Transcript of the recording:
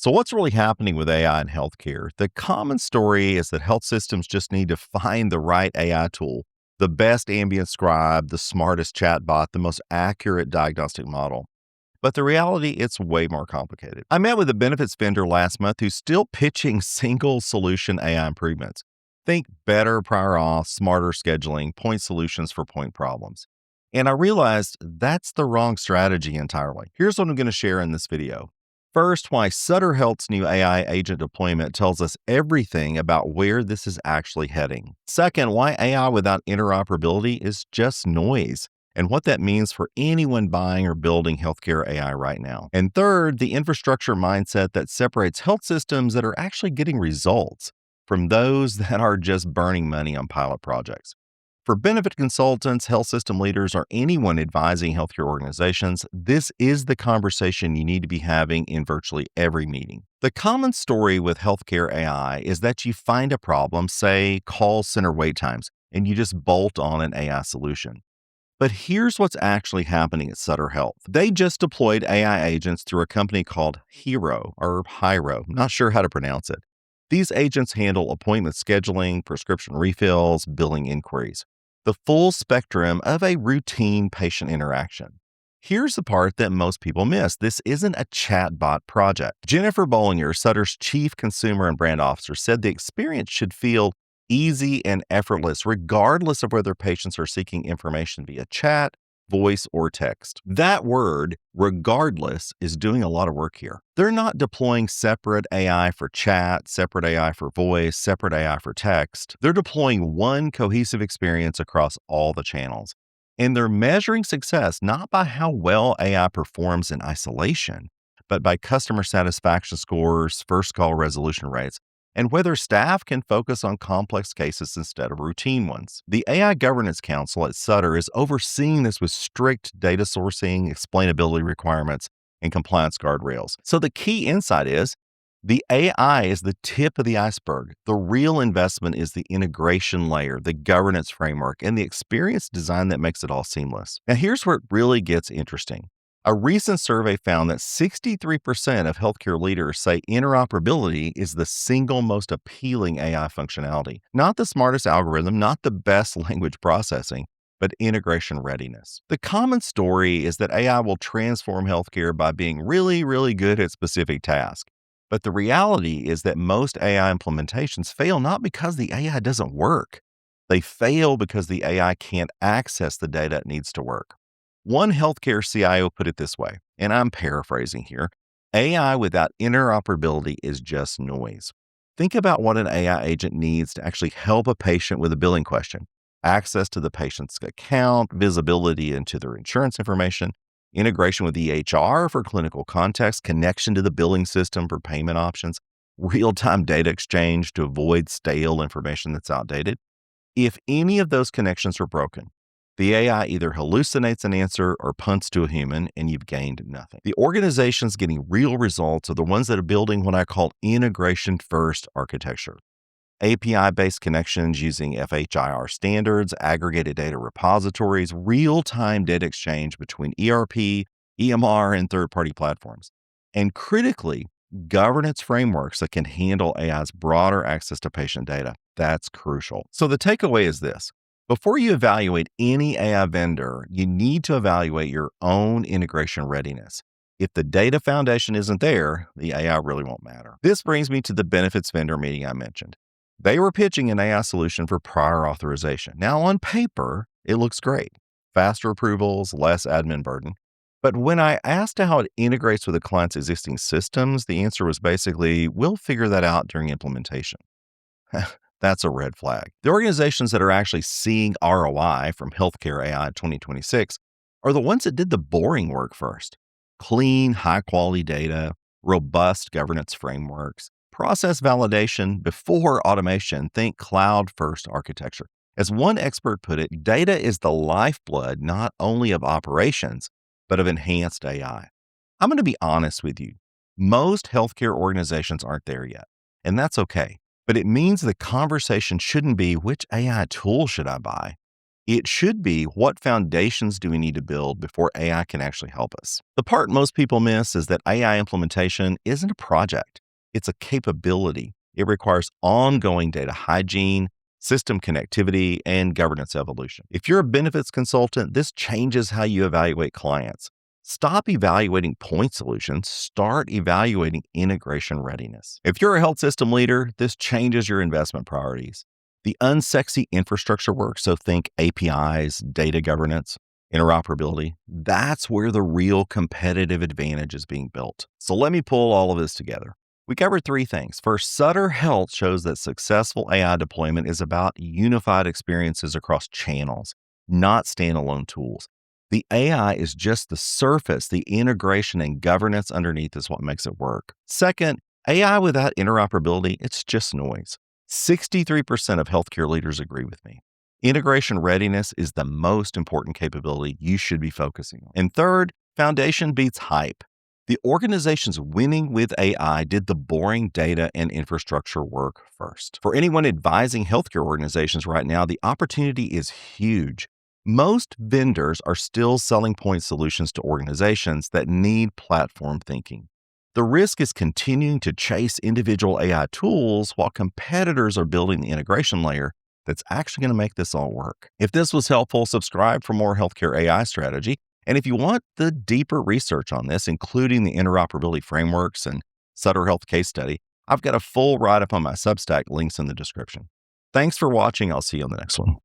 So, what's really happening with AI in healthcare? The common story is that health systems just need to find the right AI tool, the best ambient scribe, the smartest chatbot, the most accurate diagnostic model. But the reality, it's way more complicated. I met with a benefits vendor last month who's still pitching single solution AI improvements. Think better prior auth, smarter scheduling, point solutions for point problems. And I realized that's the wrong strategy entirely. Here's what I'm going to share in this video. First, why Sutter Health's new AI agent deployment tells us everything about where this is actually heading. Second, why AI without interoperability is just noise, and what that means for anyone buying or building healthcare AI right now. And third, the infrastructure mindset that separates health systems that are actually getting results from those that are just burning money on pilot projects. For benefit consultants, health system leaders, or anyone advising healthcare organizations, this is the conversation you need to be having in virtually every meeting. The common story with healthcare AI is that you find a problem, say call center wait times, and you just bolt on an AI solution. But here's what's actually happening at Sutter Health. They just deployed AI agents through a company called Hiro, not sure how to pronounce it. These agents handle appointment scheduling, prescription refills, billing inquiries, the full spectrum of a routine patient interaction. Here's the part that most people miss. This isn't a chatbot project. Jennifer Bollinger, Sutter's chief consumer and brand officer, said the experience should feel easy and effortless, regardless of whether patients are seeking information via chat, voice, or text. That word, regardless, is doing a lot of work here. They're not deploying separate AI for chat, separate AI for voice, separate AI for text. They're deploying one cohesive experience across all the channels. And they're measuring success not by how well AI performs in isolation, but by customer satisfaction scores, first call resolution rates, and whether staff can focus on complex cases instead of routine ones. The AI Governance Council at Sutter is overseeing this with strict data sourcing, explainability requirements, and compliance guardrails. So the key insight is the AI is the tip of the iceberg. The real investment is the integration layer, the governance framework, and the experience design that makes it all seamless. Now, here's where it really gets interesting. A recent survey found that 63% of healthcare leaders say interoperability is the single most appealing AI functionality. Not the smartest algorithm, not the best language processing, but integration readiness. The common story is that AI will transform healthcare by being really, really good at specific tasks. But the reality is that most AI implementations fail not because the AI doesn't work. They fail because the AI can't access the data it needs to work. One healthcare CIO put it this way, and I'm paraphrasing here: AI without interoperability is just noise. Think about what an AI agent needs to actually help a patient with a billing question: access to the patient's account, visibility into their insurance information, integration with EHR for clinical context, connection to the billing system for payment options, real-time data exchange to avoid stale information that's outdated. If any of those connections are broken, the AI either hallucinates an answer or punts to a human, and you've gained nothing. The organizations getting real results are the ones that are building what I call integration-first architecture. API-based connections using FHIR standards, aggregated data repositories, real-time data exchange between ERP, EMR, and third-party platforms. And critically, governance frameworks that can handle AI's broader access to patient data. That's crucial. So the takeaway is this. Before you evaluate any AI vendor, you need to evaluate your own integration readiness. If the data foundation isn't there, the AI really won't matter. This brings me to the benefits vendor meeting I mentioned. They were pitching an AI solution for prior authorization. Now, on paper, it looks great. Faster approvals, less admin burden. But when I asked how it integrates with the client's existing systems, the answer was basically, we'll figure that out during implementation. That's a red flag. The organizations that are actually seeing ROI from healthcare AI 2026 are the ones that did the boring work first. Clean, high-quality data, robust governance frameworks, process validation before automation. Think cloud-first architecture. As one expert put it, data is the lifeblood not only of operations, but of enhanced AI. I'm going to be honest with you. Most healthcare organizations aren't there yet, and that's okay. But it means the conversation shouldn't be, which AI tool should I buy? It should be, what foundations do we need to build before AI can actually help us? The part most people miss is that AI implementation isn't a project, it's a capability. It requires ongoing data hygiene, system connectivity, and governance evolution. If you're a benefits consultant, this changes how you evaluate clients. Stop evaluating point solutions, start evaluating integration readiness. If you're a health system leader, this changes your investment priorities. The unsexy infrastructure work, so think APIs, data governance, interoperability, that's where the real competitive advantage is being built. So let me pull all of this together. We covered three things. First, Sutter Health shows that successful AI deployment is about unified experiences across channels, not standalone tools. The AI is just the surface, the integration and governance underneath is what makes it work. Second, AI without interoperability, it's just noise. 63% of healthcare leaders agree with me. Integration readiness is the most important capability you should be focusing on. And third, foundation beats hype. The organizations winning with AI did the boring data and infrastructure work first. For anyone advising healthcare organizations right now, the opportunity is huge. Most vendors are still selling point solutions to organizations that need platform thinking. The risk is continuing to chase individual AI tools while competitors are building the integration layer that's actually going to make this all work. If this was helpful, subscribe for more healthcare AI strategy. And if you want the deeper research on this, including the interoperability frameworks and Sutter Health case study, I've got a full write-up on my Substack, links in the description. Thanks for watching. I'll see you on the next one.